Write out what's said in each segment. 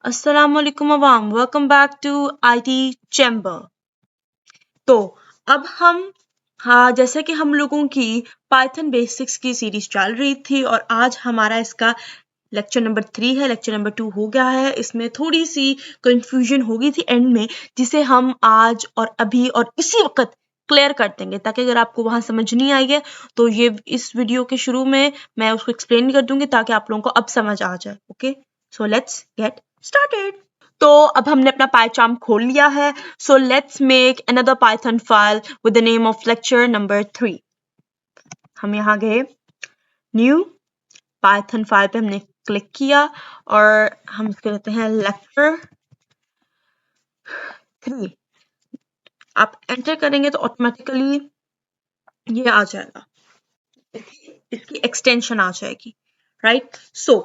अस्सलामुअलैकुम अवाम, welcome back to IT chamber. तो अब जैसे कि हम लोगों की पाइथन बेसिक्स की सीरीज चल रही थी और आज हमारा इसका लेक्चर नंबर 3 है। लेक्चर नंबर 2 हो गया है। इसमें थोड़ी सी कंफ्यूजन हो गई थी एंड में, जिसे हम आज और अभी और इसी वक्त क्लियर कर देंगे, ताकि अगर आपको वहां समझ नहीं आई है तो ये इस वीडियो के शुरू में मैं उसको एक्सप्लेन कर दूंगी ताकि आप लोगों को अब समझ आ जाए। Okay, so let's get started. तो अब हमने अपना पाइचार्म खोल लिया है। So let's make another Python file with the name of lecture number 3। हम यहाँ गए, न्यू पाइथन फाइल पे हमने क्लिक किया और हम इसको कहते हैं लेक्चर 3। आप एंटर करेंगे तो ऑटोमेटिकली ये आ जाएगा, इसकी एक्सटेंशन आ जाएगी, राइट। सो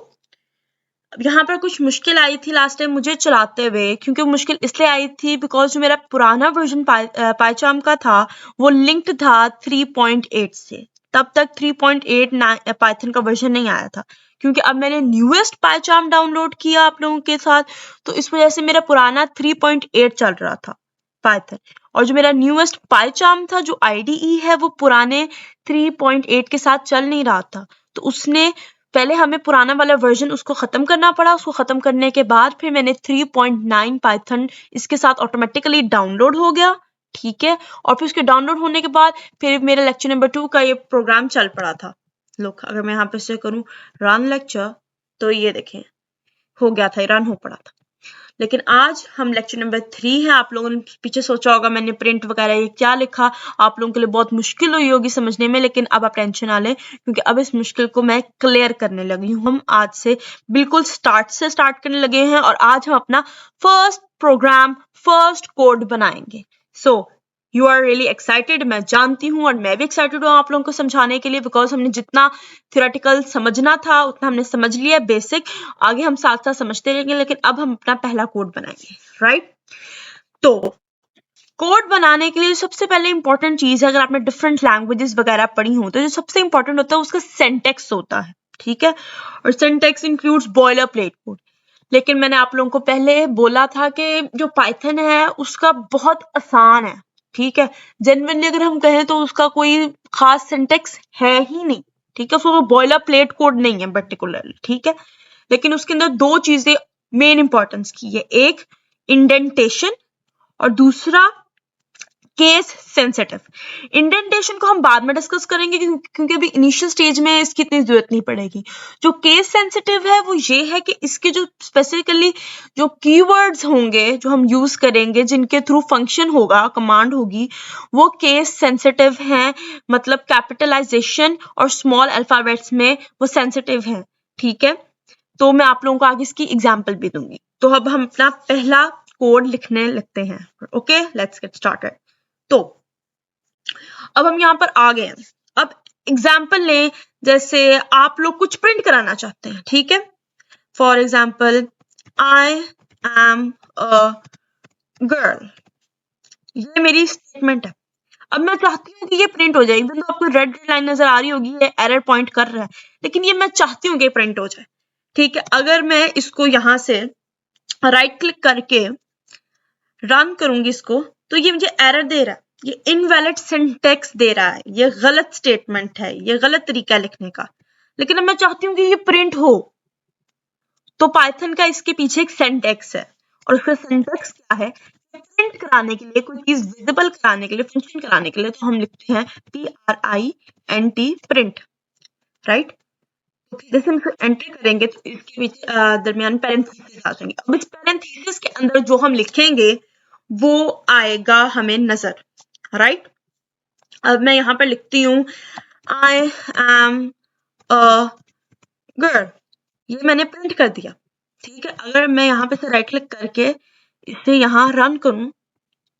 यहाँ पर कुछ मुश्किल आई थी लास्ट टाइम मुझे चलाते हुए, क्योंकि मुश्किल इसलिए आई थी बिकॉज जो मेरा पुराना वर्जन पाइचार्म का था वो लिंक्ड था 3.8 से। तब तक 3.8 पाइथन का वर्जन नहीं आया था, क्योंकि अब मैंने न्यूएस्ट पाइचार्म डाउनलोड किया आप लोगों के साथ, तो इस वजह से मेरा पुराना 3.8 चल रहा था पाइथन, और जो मेरा न्यूएस्ट पाइचार्म था जो आईडीई है वो पुराने 3.8 के साथ चल नहीं रहा था। तो उसने पहले हमें पुराना वाला वर्जन उसको खत्म करना पड़ा। उसको खत्म करने के बाद फिर मैंने 3.9 पाइथन इसके साथ ऑटोमेटिकली डाउनलोड हो गया, ठीक है। और फिर उसके डाउनलोड होने के बाद फिर मेरे लेक्चर नंबर 2 का ये प्रोग्राम चल पड़ा था। लोग अगर मैं यहाँ पे से करूँ रन लेक्चर तो ये देखें हो गया था, रन हो पड़ा था। लेकिन आज हम लेक्चर नंबर 3 है। आप लोगों ने पीछे सोचा होगा मैंने प्रिंट वगैरह ये क्या लिखा, आप लोगों के लिए बहुत मुश्किल हुई होगी समझने में, लेकिन अब आप टेंशन ना लें क्योंकि अब इस मुश्किल को मैं क्लियर करने लगी हूँ। हम आज से बिल्कुल स्टार्ट करने लगे हैं और आज हम अपना फर्स्ट प्रोग्राम, फर्स्ट कोड बनाएंगे। So you are really excited, मैं जानती हूँ, और मैं भी एक्साइटेड हूँ आप लोगों को समझाने के लिए, बिकॉज हमने जितना थियोरेटिकल समझना था उतना हमने समझ लिया बेसिक। आगे हम साथ साथ समझते रहेंगे, लेकिन अब हम अपना पहला कोड बनाएंगे, राइट। तो कोड बनाने के लिए सबसे पहले इंपॉर्टेंट चीज है, अगर आपने डिफरेंट लैंग्वेजेस वगैरह पढ़ी हो तो जो सबसे इंपॉर्टेंट होता है उसका सिंटैक्स होता है, ठीक है। और syntax includes boiler plate code. लेकिन मैंने आप लोगों को पहले बोला था कि जो पाइथन है उसका बहुत आसान है, ठीक है। जेन्युइनली अगर हम कहें तो उसका कोई खास सिंटैक्स है ही नहीं, ठीक है। उसका बॉयलर प्लेट कोड नहीं है पर्टिकुलरली, ठीक है। लेकिन उसके अंदर दो चीजें मेन इंपॉर्टेंस की है, एक इंडेंटेशन और दूसरा केस सेंसिटिव। इंडेंटेशन को हम बाद में डिस्कस करेंगे क्योंकि अभी इनिशियल स्टेज में इसकी इतनी जरूरत नहीं पड़ेगी। जो केस सेंसिटिव है वो ये है कि इसके जो स्पेसिफिकली जो कीवर्ड्स होंगे जो हम यूज करेंगे, जिनके थ्रू फंक्शन होगा, कमांड होगी, वो केस सेंसिटिव हैं, मतलब कैपिटलाइजेशन और स्मॉल अल्फाबेट्स में वो सेंसिटिव है, ठीक है। तो मैं आप लोगों को आगे इसकी एग्जाम्पल भी दूंगी। तो अब हम अपना पहला कोड लिखने लगते हैं। Okay, let's get started. तो अब हम यहाँ पर आ गए हैं। अब एग्जाम्पल लें, जैसे आप लोग कुछ प्रिंट कराना चाहते हैं, ठीक है। For example I am a girl, ये मेरी स्टेटमेंट है। अब मैं चाहती हूँ कि ये प्रिंट हो जाए, एकदम तो आपको रेड लाइन नजर आ रही होगी, ये एरर पॉइंट कर रहा है, लेकिन ये मैं चाहती हूँ कि प्रिंट हो जाए, ठीक है। अगर मैं इसको यहाँ से राइट क्लिक करके रन करूंगी इसको, तो ये मुझे एरर दे रहा है, ये इनवैलिड सिंटैक्स दे रहा है, ये गलत स्टेटमेंट है, ये गलत तरीका है लिखने का। लेकिन अब मैं चाहती हूँ कि ये प्रिंट हो, तो पाइथन का इसके पीछे एक सिंटैक्स है, और उसका सिंटैक्स क्या है, प्रिंट कराने के लिए, कोई चीज विजिबल कराने के लिए, फंक्शन कराने के लिए, तो हम लिखते हैं PRINT प्रिंट, राइट। जैसे हम एंटर करेंगे तो इसके बीच दरमियान पैरेंथेसिस आ जाएंगे। अब इस पैरेंथेसिस के अंदर जो हम लिखेंगे वो आएगा हमें नजर, राइट। अब मैं यहाँ पर लिखती हूँ आई एम अ गर्ल, ये मैंने प्रिंट कर दिया, ठीक है। अगर मैं यहाँ पे से राइट क्लिक करके इसे यहाँ रन करूं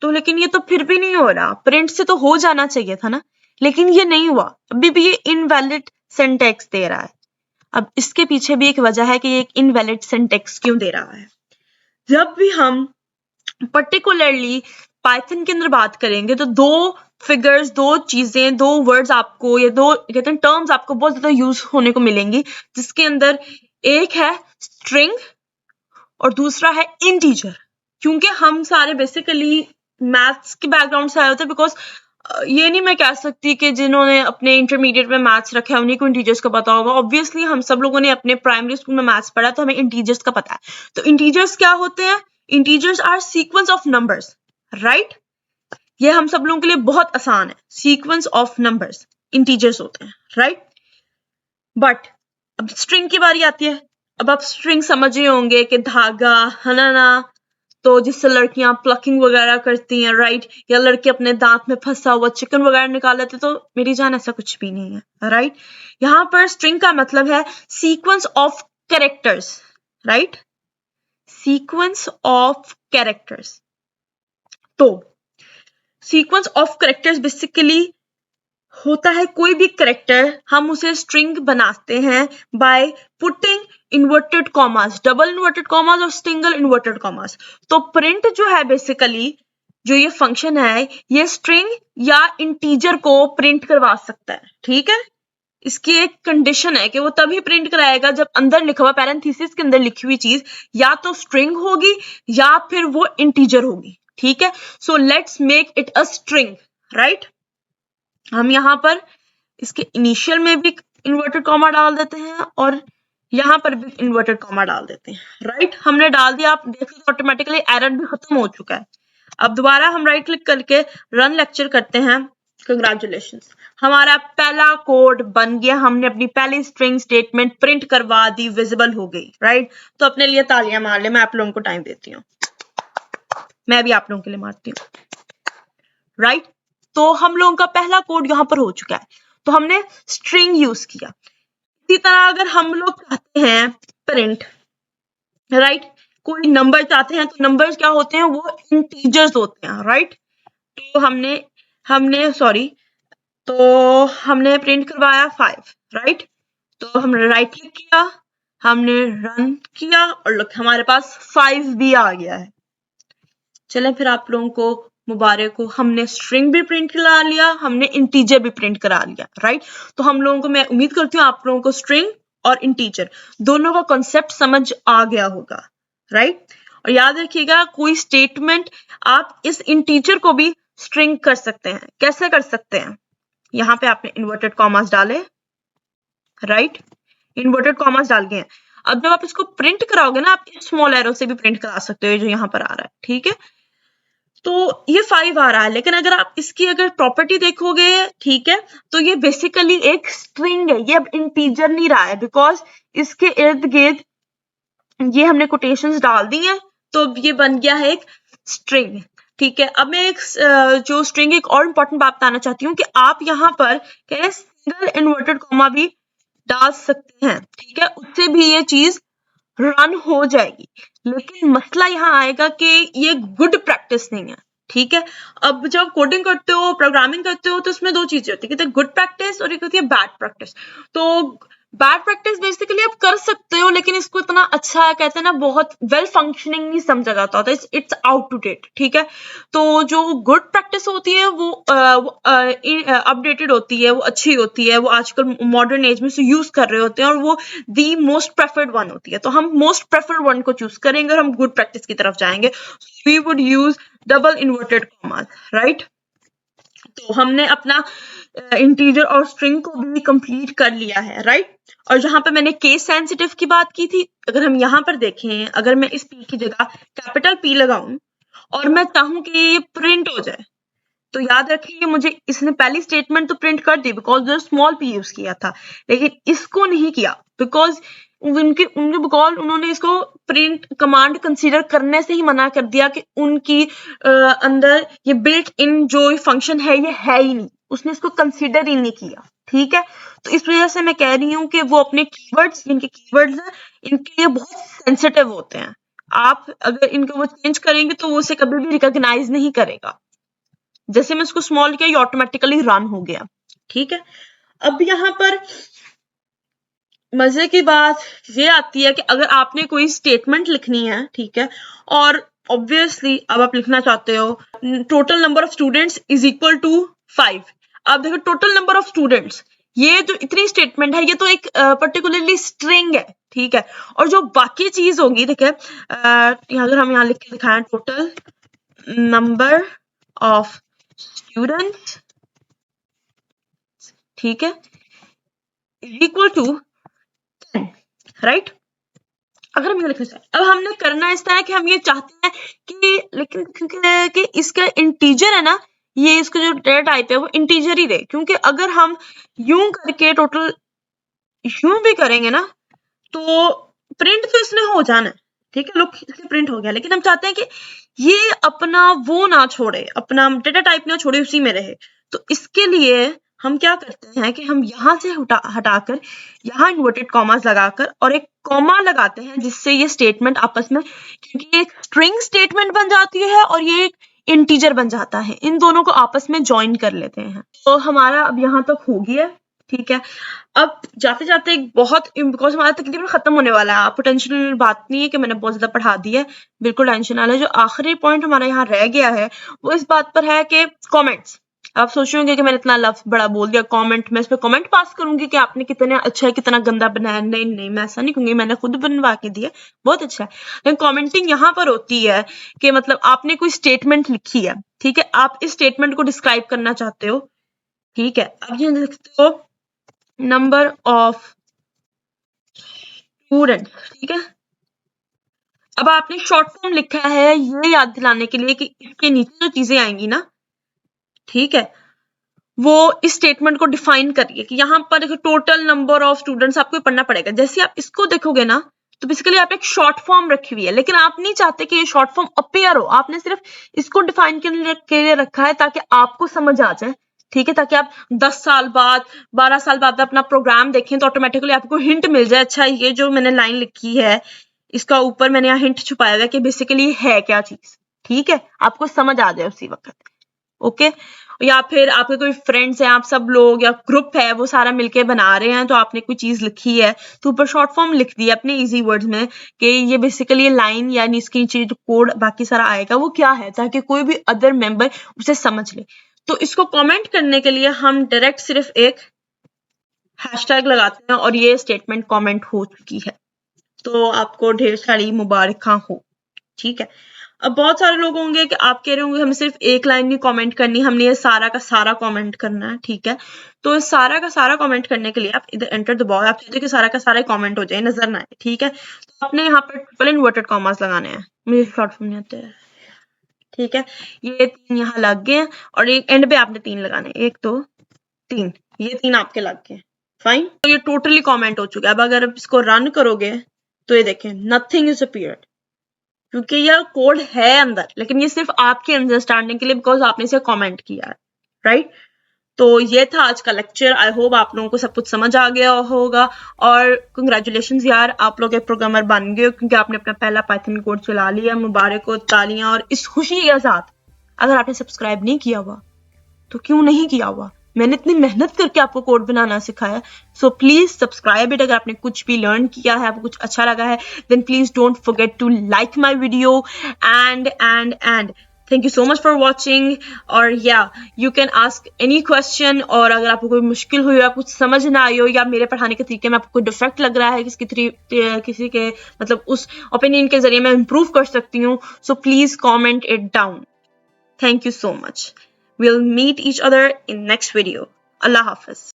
तो, लेकिन ये तो फिर भी नहीं हो रहा। प्रिंट से तो हो जाना चाहिए था ना, लेकिन ये नहीं हुआ, अभी भी ये इनवैलिड सिंटैक्स दे रहा है। अब इसके पीछे भी एक वजह है कि ये एक इनवैलिड सिंटैक्स क्यों दे रहा है। जब भी हम पर्टिकुलरली पाइथन के अंदर बात करेंगे तो दो फिगर्स, दो चीजें, दो वर्ड्स आपको, या दो कहते हैं टर्म्स आपको बहुत ज्यादा यूज होने को मिलेंगी, जिसके अंदर एक है स्ट्रिंग और दूसरा है इंटीजर। क्योंकि हम सारे बेसिकली मैथ्स के बैकग्राउंड से आए होते हैं, बिकॉज ये नहीं मैं कह सकती कि जिन्होंने अपने इंटरमीडिएट में मैथ्स रखा है उन्हीं को इंटीजर्स का पता होगा। ऑब्वियसली हम सब लोगों ने अपने प्राइमरी स्कूल में मैथ्स पढ़ा, तो हमें इंटीजर्स का पता है। तो इंटीजर्स क्या होते हैं? Integers are sequence of numbers, right? ये हम सब लोगों के लिए बहुत आसान है, सीक्वेंस ऑफ नंबर्स इंटीजर्स होते हैं, राइट? बट अब स्ट्रिंग की बारी आती है। अब आप स्ट्रिंग समझे होंगे कि धागा, है ना, तो जिससे लड़कियां प्लकिंग वगैरह करती हैं, राइट? या लड़के अपने दांत में फंसा हुआ चिकन वगैरह निकाल लेते, तो मेरी जान ऐसा कुछ भी नहीं है, राइट? यहाँ पर स्ट्रिंग का मतलब है sequence of characters, right? Sequence of characters. तो सीक्वेंस ऑफ कैरेक्टर्स बेसिकली होता है कोई भी कैरेक्टर हम उसे स्ट्रिंग बनाते हैं by putting inverted commas, double inverted commas और सिंगल इन्वर्टेड कॉमास। तो प्रिंट जो है बेसिकली जो ये फंक्शन है, ये स्ट्रिंग या इंटीजर को प्रिंट करवा सकता है, ठीक है? इसकी एक कंडीशन है कि वो तभी प्रिंट कराएगा जब अंदर लिखा हुआ पैरेंथेसिस के अंदर लिखी हुई चीज या तो स्ट्रिंग होगी या फिर वो इंटीजर होगी, ठीक है? So let's make it a string, right? हम यहाँ पर इसके इनिशियल में भी इन्वर्टेड कॉमा डाल देते हैं और यहाँ पर भी इन्वर्टेड कॉमा डाल देते हैं, राइट? हमने डाल दिया, आप देख लो ऑटोमेटिकली एरर भी खत्म हो चुका है। अब दोबारा हम राइट क्लिक करके रन लेक्चर करते हैं। कंग्रेचुलेशंस, हमारा पहला कोड बन गया, हमने अपनी पहली स्ट्रिंग स्टेटमेंट प्रिंट करवा दी, विजिबल हो गई, राइट? तो अपने लिए तालियां मार ले, मैं आप लोगों को टाइम देती हूँ, मैं भी आप लोगों के लिए मारती हूँ, राइट? तो हम लोगों का पहला कोड यहाँ पर हो चुका है, तो हमने स्ट्रिंग यूज किया। इसी तरह अगर हम लोग चाहते हैं प्रिंट, राइट, कोई नंबर चाहते हैं, तो नंबर्स क्या होते हैं? वो इंटीजर्स होते हैं, राइट? तो हमने प्रिंट करवाया 5, राइट? तो हमने राइट क्लिक किया, हमने रन किया और लुक हमारे पास 5 भी आ गया है। चलें फिर आप लोगों को मुबारक हो, हमने स्ट्रिंग भी प्रिंट करा लिया, हमने इंटीजर भी प्रिंट करा लिया, राइट? तो हम लोगों को, मैं उम्मीद करती हूँ आप लोगों को स्ट्रिंग और इंटीजर दोनों का कॉन्सेप्ट समझ आ गया होगा, राइट? और याद रखिएगा कोई स्टेटमेंट आप इस इंटीजर को भी स्ट्रिंग कर सकते हैं। कैसे कर सकते हैं? यहाँ पे आपने इन्वर्टेड कॉमास डाले, राइट? इन्वर्टेड कॉमास डाल गए। अब जब आप इसको प्रिंट कराओगे ना, आप स्मॉल एरो से भी प्रिंट करा सकते हो, जो यहाँ पर आ रहा है, ठीक है? तो ये 5 आ रहा है, लेकिन अगर आप इसकी अगर प्रॉपर्टी देखोगे, ठीक है, तो ये बेसिकली एक स्ट्रिंग है, ये अब इंटीजर नहीं रहा है, बिकॉज इसके इर्द गिर्द ये हमने कोटेशंस डाल दी हैं, तो ये बन गया है एक स्ट्रिंग, ठीक है? अब मैं एक जो स्ट्रिंग एक और इम्पोर्टेंट बात बताना चाहती हूँ कि आप यहाँ पर क्या सिंगल इन्वर्टेड कॉमा भी डाल सकते हैं, ठीक है? उससे भी ये चीज रन हो जाएगी, लेकिन मसला यहाँ आएगा कि ये गुड प्रैक्टिस नहीं है, ठीक है? अब जब कोडिंग करते हो, प्रोग्रामिंग करते हो, तो इसमें दो चीजें होती है, गुड प्रैक्टिस और एक होती है बैड प्रैक्टिस। तो बैड प्रैक्टिस बेसिकली आप कर सकते हो, लेकिन इसको इतना अच्छा है, कहते हैं ना, बहुत वेल फंक्शनिंग नहीं समझा जाता होता, इट्स आउट टू डेट, ठीक है? तो जो गुड प्रैक्टिस होती है वो अपडेटेड होती है, वो अच्छी होती है, वो आजकल मॉडर्न एज में से यूज कर रहे होते हैं, और वो दी मोस्ट प्रेफर्ड वन होती है। तो हम मोस्ट प्रेफर्ड वन को चूज करेंगे और हम गुड प्रैक्टिस की तरफ जाएंगे। We would use double inverted commas, right? तो हमने अपना इंटीजर और स्ट्रिंग को भी कंप्लीट कर लिया है, राइट? और जहां पे मैंने केस सेंसिटिव की बात की थी, अगर हम यहाँ पर देखें, अगर मैं इस पी की जगह कैपिटल पी लगाऊं और मैं चाहूं कि ये प्रिंट हो जाए, तो याद रखिए मुझे इसने पहली स्टेटमेंट तो प्रिंट कर दी बिकॉज स्मॉल पी यूज किया था, लेकिन इसको नहीं किया बिकॉज बिकॉज उन्होंने इसको प्रिंट कमांड कंसीडर करने से ही मना कर दिया कि उनकी अंदर ये बिल्ट इन जो फंक्शन है ये है ही नहीं, उसने इसको कंसीडर ही नहीं किया, ठीक है? तो इस वजह से मैं कह रही हूँ कि वो अपने कीवर्ड्स, इनके कीवर्ड्स हैं, इनके लिए बहुत सेंसिटिव होते हैं। आप अगर इनको वो चेंज करेंगे तो वो उसे कभी भी रिकॉग्नाइज नहीं करेगा। जैसे मैं इसको स्मॉल किया, ये ऑटोमेटिकली रन हो गया, ठीक है? अब यहाँ पर मजे की बात ये आती है कि अगर आपने कोई स्टेटमेंट लिखनी है, ठीक है, और ऑब्वियसली अब आप लिखना चाहते हो total number of students is equal to 5। अब देखो टोटल नंबर ऑफ स्टूडेंट्स, ये जो इतनी स्टेटमेंट है, ये तो एक पर्टिकुलरली स्ट्रिंग है, ठीक है। और जो बाकी चीज होगी, देखिए अगर हम यहाँ लिख के दिखाएं, टोटल नंबर ऑफ स्टूडेंट्स, ठीक है, इक्वल टू 10, राइट। अगर हम ये लिखना चाहें, अब हमने करना इस तरह कि हम ये चाहते हैं कि, लेकिन क्योंकि इसका इंटीजर है ना, ये इसका जो डेटा टाइप है वो इंटीजर ही रहे, क्योंकि अगर हम यूं करके टोटल यूं भी करेंगे ना तो प्रिंट तो इसने हो जाना है, ठीक है, लुक इसलिए प्रिंट हो गया, लेकिन हम चाहते हैं कि ये अपना वो ना छोड़े, अपना डेटा टाइप ना छोड़े, उसी में रहे। तो इसके लिए हम क्या करते हैं कि हम यहाँ से हटाकर यहाँ इन्वर्टेड कॉमास लगाकर और एक कॉमा लगाते हैं, जिससे ये स्टेटमेंट आपस में, क्योंकि ये एक स्ट्रिंग स्टेटमेंट बन जाती है और ये एक इंटीजर बन जाता है, इन दोनों को आपस में ज्वाइन कर लेते हैं। तो हमारा अब यहाँ तक हो गया, ठीक है। अब जाते जाते एक बहुत, बिकॉज हमारा तकरीबन खत्म होने वाला है, आपको टेंशन बात नहीं है कि मैंने बहुत ज्यादा पढ़ा दिया है, बिल्कुल टेंशन वाला है। जो आखिरी पॉइंट हमारा यहाँ रह गया है वो इस बात पर है कि कमेंट्स। आप सोच रहे होंगे कि मैंने इतना लफ्ज बड़ा बोल दिया, कमेंट, मैं इस पे कमेंट पास करूंगी कि आपने कितना अच्छा है कितना गंदा बनाया। नहीं नहीं, मैं ऐसा नहीं कहूंगी, मैंने खुद बनवा के दिया, बहुत अच्छा है। लेकिन कमेंटिंग यहाँ पर होती है कि मतलब आपने कोई स्टेटमेंट लिखी है, ठीक है, आप इस स्टेटमेंट को डिस्क्राइब करना चाहते हो, ठीक है। अब ये लिखते हो नंबर ऑफ स्टूडेंट, ठीक है। अब आपने शॉर्ट फॉर्म लिखा है ये याद दिलाने के लिए कि इसके नीचे जो चीजें आएंगी ना, ठीक है, वो इस स्टेटमेंट को डिफाइन करिए कि यहाँ पर देखो टोटल नंबर ऑफ स्टूडेंट्स आपको पढ़ना पड़ेगा। जैसे आप इसको देखोगे ना तो बेसिकली आप एक शॉर्ट फॉर्म रखी हुई है, लेकिन आप नहीं चाहते कि ये शॉर्ट फॉर्म अपीयर हो, आपने सिर्फ इसको डिफाइन के लिए रखा है ताकि आपको समझ आ जाए, ठीक है, ताकि आप 10 साल बाद 12 साल बाद अपना प्रोग्राम देखें तो ऑटोमेटिकली आपको हिंट मिल जाए, अच्छा ये जो मैंने लाइन लिखी है इसका ऊपर मैंने यहाँ हिंट छुपाया हुआ है कि बेसिकली है क्या चीज, ठीक है, आपको समझ आ जाए उसी वक्त, ओके। या फिर आपके कोई फ्रेंड्स हैं, आप सब लोग या ग्रुप है वो सारा मिलके बना रहे हैं, तो आपने कोई चीज लिखी है तो ऊपर शॉर्ट फॉर्म लिख दी अपने इजी वर्ड्स में कि ये बेसिकली लाइन यानी इसकी नीचे जो कोड बाकी सारा आएगा वो क्या है, ताकि कोई भी अदर मेंबर उसे समझ ले। तो इसको कमेंट करने के लिए हम डायरेक्ट सिर्फ एक हैशटैग लगाते हैं और ये स्टेटमेंट कमेंट हो चुकी है, तो आपको ढेर सारी मुबारकां हो, ठीक है। अब बहुत सारे लोग होंगे कि आप कह रहे होंगे हमें सिर्फ एक लाइन नहीं कमेंट करनी, हमने ये सारा का सारा कमेंट करना है, ठीक है। तो इस सारा का सारा कमेंट करने के लिए आप इधर एंटर दबाओ, आप चाहते हो कि सारा का सारा कमेंट हो जाए, नजर ना आए, ठीक है। तो आपने यहाँ पर ट्रिपल इन्वर्टेड कॉमास लगाने हैं, मुझे शॉर्ट फॉर्म नहीं आते हैं, ठीक है। ये 3 यहाँ लग गए हैं और एक एंड पे आपने 3 लगाने, 1 2 3, ये 3 आपके लग गए, फाइन। तो ये टोटली कमेंट हो चुका है। अब अगर आप इसको रन करोगे तो ये देखें नथिंग इज अपीयर्ड, क्योंकि यह कोड है अंदर, लेकिन ये सिर्फ आपके अंडरस्टैंडिंग के लिए, बिकॉज आपने इसे कमेंट किया है, राइट। तो ये था आज का लेक्चर, आई होप आप लोगों को सब कुछ समझ आ गया होगा, और कंग्रेचुलेशंस यार, आप लोग एक प्रोग्रामर बन गए क्योंकि आपने अपना पहला पाइथन कोड चला लिया, मुबारक हो, तालियां। और इस खुशी के साथ अगर आपने सब्सक्राइब नहीं किया हुआ तो क्यों नहीं किया हुआ, मैंने इतनी मेहनत करके आपको कोड बनाना सिखाया, सो प्लीज सब्सक्राइब इट। अगर आपने कुछ भी लर्न किया है, आपको कुछ अच्छा लगा है, then please don't forget to like my video and thank you so much for watching. और या you can ask any question, और अगर आपको कोई मुश्किल हुई हो, कुछ समझ ना आई हो, या मेरे पढ़ाने के तरीके में आपको कोई डिफेक्ट लग रहा है, किसी के मतलब उस ओपिनियन के जरिए मैं इंप्रूव कर सकती हूँ, so please comment it down. Thank you so much. We'll meet each other in next video. Allah Hafiz.